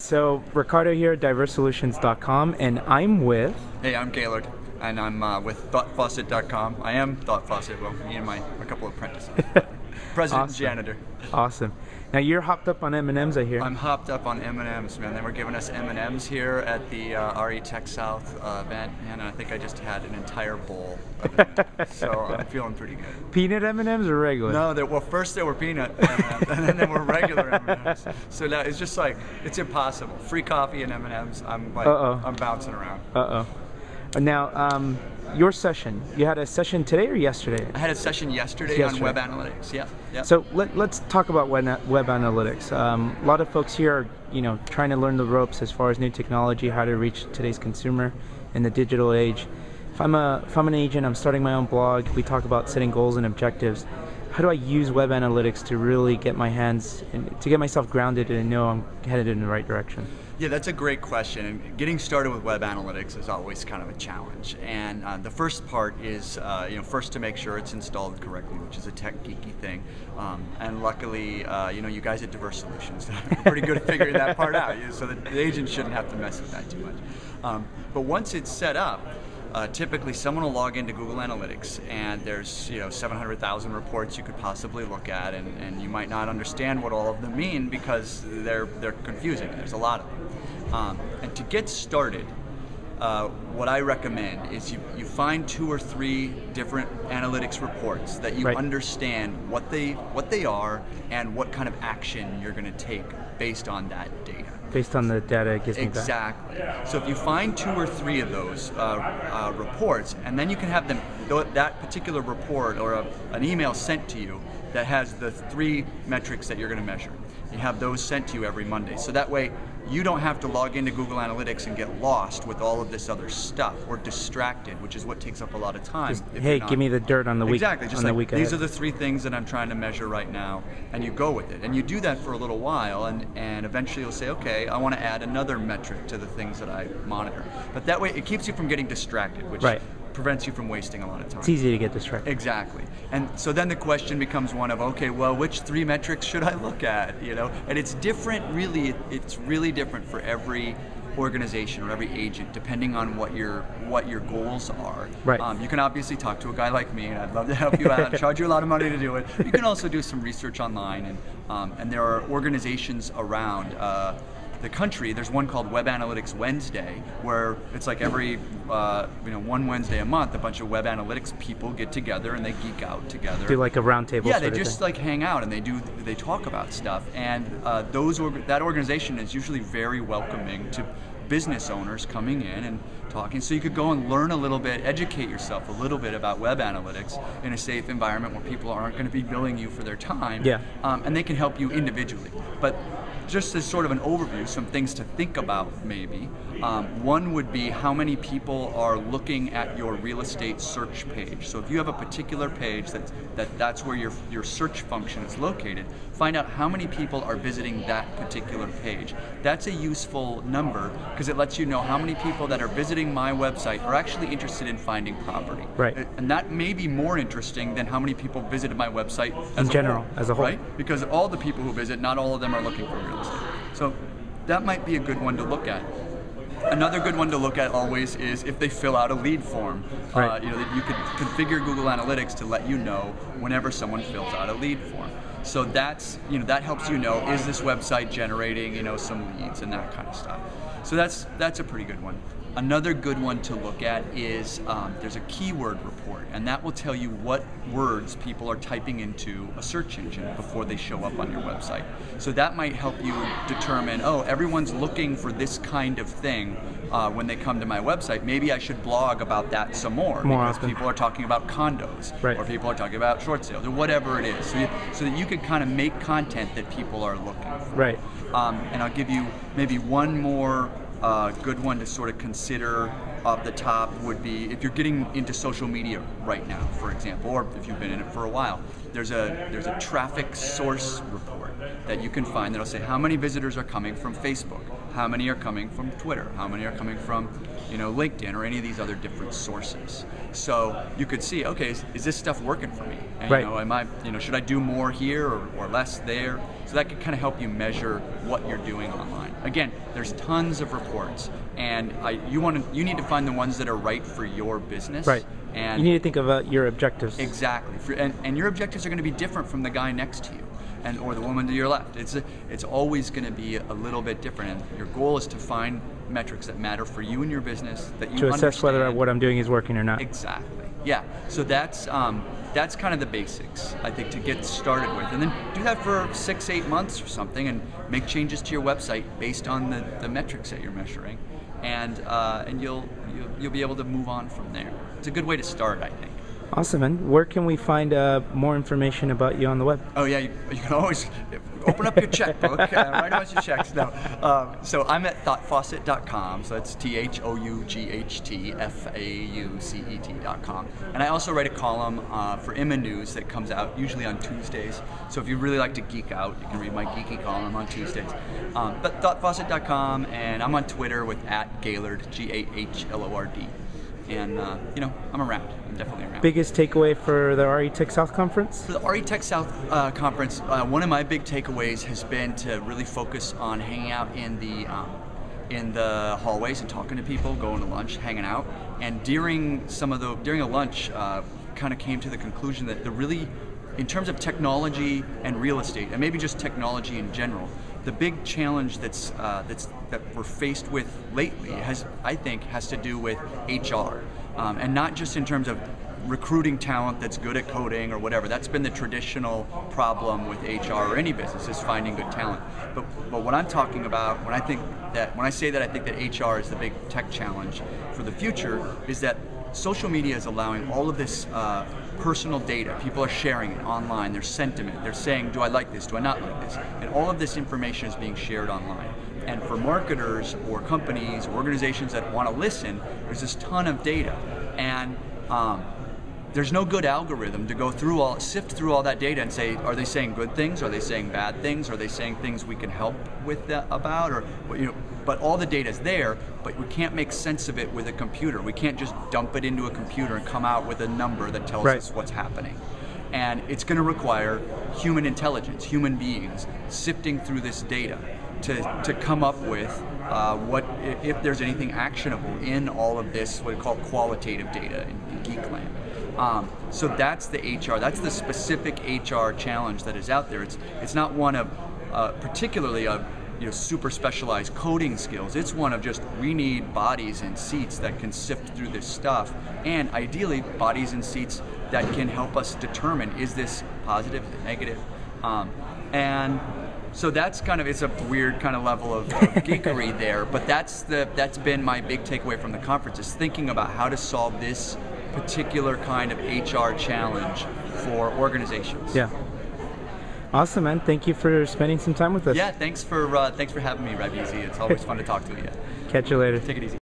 So Ricardo here, diversesolutions.com, and I'm with... Hey, I'm Gahlord, and I'm with ThoughtFaucet.com. I am Thought Faucet, well, me and a couple of apprentices. President and janitor. Awesome. Now you're hopped up on M&Ms, I hear. I'm hopped up on M&Ms, man. They were giving us M&Ms here at the REtechSouth event, and I think I just had an entire bowl of M&Ms, so I'm feeling pretty good. Peanut M&Ms or regular? No, well, first they were peanut M&Ms, and then they were regular M&Ms. So now it's just like, it's impossible. Free coffee and M&Ms, I'm like, I'm bouncing around. Now, your session, you had a session today or yesterday? I had a session yesterday on web analytics, yeah. So let's talk about web analytics. A lot of folks here are, trying to learn the ropes as far as new technology, how to reach today's consumer in the digital age. If I'm an agent, I'm starting my own blog, we talk about setting goals and objectives. How do I use web analytics to really get my hands, to get myself grounded and know I'm headed in the right direction? Yeah, that's a great question. And getting started with web analytics is always kind of a challenge. And the first part is, first to make sure it's installed correctly, which is a tech geeky thing. And luckily, you guys at Diverse Solutions are pretty good at figuring that part out, so that the agent shouldn't have to mess with that too much. But once it's set up, typically someone will log into Google Analytics, and there's 700,000 reports you could possibly look at, and you might not understand what all of them mean because they're confusing. There's a lot of them. And to get started, what I recommend is you find 2 or 3 different analytics reports that you understand what they are and what kind of action you're going to take based on that data. Based on the data it gives me back. Exactly. So if you find 2 or 3 of those reports, and then you can have that particular report or an email sent to you that has the 3 metrics that you're going to measure. You have those sent to you every Monday. So that way you don't have to log into Google Analytics and get lost with all of this other stuff or distracted, which is what takes up a lot of time. Just, hey, give me the dirt on the week. Exactly. Just like, these are the 3 things that I'm trying to measure right now, and you go with it. And you do that for a little while, and eventually you'll say, okay, I want to add another metric to the things that I monitor. But that way it keeps you from getting distracted, which prevents you from wasting a lot of time. It's easy to get distracted. Exactly. And so then the question becomes one of, okay, well, which 3 metrics should I look at? And it's different, really, it's really different for every organization or every agent, depending on what your goals are. You can obviously talk to a guy like me, and I'd love to help you out, charge you a lot of money to do it. You can also do some research online, and there are organizations around the country. There's one called Web Analytics Wednesday, where it's like every one Wednesday a month, a bunch of web analytics people get together and they geek out together. Do like a round table. Yeah, they just like hang out and they talk about stuff. And that organization is usually very welcoming to business owners coming in and talking. So you could go and learn a little bit, educate yourself a little bit about web analytics in a safe environment where people aren't going to be billing you for their time. And they can help you individually. But just as sort of an overview, some things to think about maybe. One would be how many people are looking at your real estate search page. So if you have a particular page that's where your search function is located, find out how many people are visiting that particular page. That's a useful number because it lets you know how many people that are visiting my website are actually interested in finding property. And that may be more interesting than how many people visited my website as a whole. Right? Because all the people who visit, not all of them are looking for real estate. So that might be a good one to look at. Another good one to look at always is if they fill out a lead form. That you could configure Google Analytics to let you know whenever someone fills out a lead form. So that helps you know, is this website generating some leads and that kind of stuff. So that's a pretty good one. Another good one to look at is there's a keyword report, and that will tell you what words people are typing into a search engine before they show up on your website. So that might help you determine, oh, everyone's looking for this kind of thing when they come to my website. Maybe I should blog about that some more because people are talking about condos, or people are talking about short sales, or whatever it is. So that you could kind of make content that people are looking for. And I'll give you maybe one more good one to sort of consider off the top would be if you're getting into social media right now, for example, or if you've been in it for a while. There's a traffic source report that you can find that'll say how many visitors are coming from Facebook, how many are coming from Twitter, how many are coming from LinkedIn or any of these other different sources. So you could see, okay, is this stuff working for me? And, should I do more here or less there? So that could kind of help you measure what you're doing online. again, there's tons of reports, and you need to find the ones that are right for your business. Right. And you need to think about your objectives. Exactly. And your objectives are going to be different from the guy next to you, or the woman to your left. It's always going to be a little bit different. And your goal is to find metrics that matter for you and your business, that you to assess understand. whether what I'm doing is working or not. Exactly. Yeah. So that's kind of the basics, I think, to get started with, and then do that for 6-8 months or something, and make changes to your website based on the metrics that you're measuring, and you'll be able to move on from there. It's a good way to start, I think. Awesome, man. Where can we find more information about you on the web? Oh yeah, you can always open up your checkbook and write out your checks. No, so I'm at thoughtfaucet.com. So that's THOUGHTFAUCET.com. And I also write a column for Imma News that comes out usually on Tuesdays. So if you really like to geek out, you can read my geeky column on Tuesdays. But thoughtfaucet.com, and I'm on Twitter with @Gahlord, GAHLORD. And I'm around. I'm definitely around. Biggest takeaway for the REtechSouth conference? For the REtechSouth conference, one of my big takeaways has been to really focus on hanging out in the hallways and talking to people, going to lunch, hanging out. And during a lunch, kind of came to the conclusion that in terms of technology and real estate, and maybe just technology in general, the big challenge that we're faced with lately has to do with HR, and not just in terms of recruiting talent that's good at coding or whatever. That's been the traditional problem with HR or any business, is finding good talent. But what I'm talking about when I say that I think that HR is the big tech challenge for the future, is that social media is allowing all of this personal data. People are sharing it online, their sentiment, they're saying, do I like this, do I not like this? And all of this information is being shared online. And for marketers or companies or organizations that want to listen, there's this ton of data. And there's no good algorithm to go through sift through all that data and say, are they saying good things? Are they saying bad things? Are they saying things we can help with about? Or but all the data is there, but we can't make sense of it with a computer. We can't just dump it into a computer and come out with a number that tells us what's happening. And it's going to require human intelligence, human beings sifting through this data to come up with if there's anything actionable in all of this, what we call qualitative data in Geekland. So that's the HR, that's the specific HR challenge that is out there. It's not one of particularly of super specialized coding skills. It's one of just, we need bodies and seats that can sift through this stuff, and ideally bodies and seats that can help us determine, is this positive, is it negative? And so that's it's a weird kind of level of geekery there, but that's been my big takeaway from the conference, is thinking about how to solve this particular kind of HR challenge for organizations. Yeah. Awesome, man. Thank you for spending some time with us. Yeah, thanks for having me, Rabizi. It's always fun to talk to you. Catch you later. Take it easy.